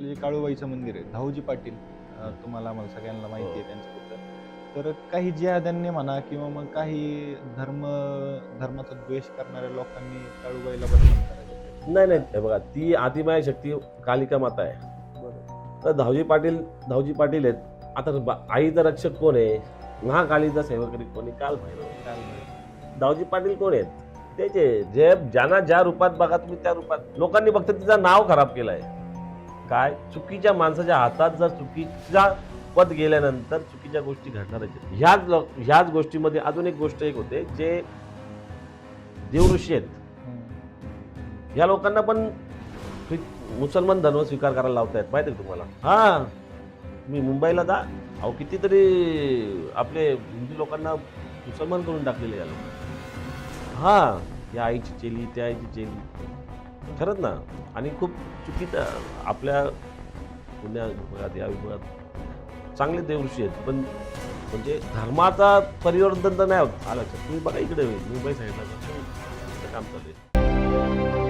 आपलं जे काळूबाईचं मंदिर आहे, धाऊजी पाटील, तुम्हाला आम्हाला सगळ्यांना माहिती आहे हो. त्यांच्याबद्दल. तर काही जिहाद्यांनी म्हणा किंवा मग काही धर्माचा द्वेष करणाऱ्या लोकांनी काळूबाईला बदनाम करायचा प्रयत्न नाही, नाही. केला. हे बघा, ती आदिमाय शक्ती कालिका माता आहे. बरोबर. तर धावजी पाटील आहेत. आता आईचा रक्षक कोण आहे? महाकालीचा सेवकरी कोण आहे? कालभैरव. काळूबाई. धावजी पाटील कोण आहेत? त्याचे जे ज्यांना ज्या रूपात बघा तुम्ही त्या रूपात लोकांनी फक्त तिचं नाव खराब केलंय. काय चुकीच्या माणसाच्या हातात जर चुकीचा पद गेल्यानंतर चुकीच्या गोष्टी घडणारच आहेत. ह्याच गोष्टीमध्ये अजून एक गोष्ट होते, जे देवऋषी आहेत या लोकांना पण मुसलमान धर्म स्वीकार करायला लावतायत, माहिती आहे का तुम्हाला? हा, मी मुंबईला जा, अहो कितीतरी आपले हिंदू लोकांना मुसलमान करून टाकलेले या लोकांना. हा, या आईची चेली, त्या आईची चेली, खरंच ना. आणि खूप चुकीचं आपल्या पुण्या विभागात, या विभागात चांगले देवऋषी आहेत, पण म्हणजे धर्माचा परिवर्तन तर नाही होत. आलं तुम्ही बघा इकडे मुंबई साईडला काम चालू आहे.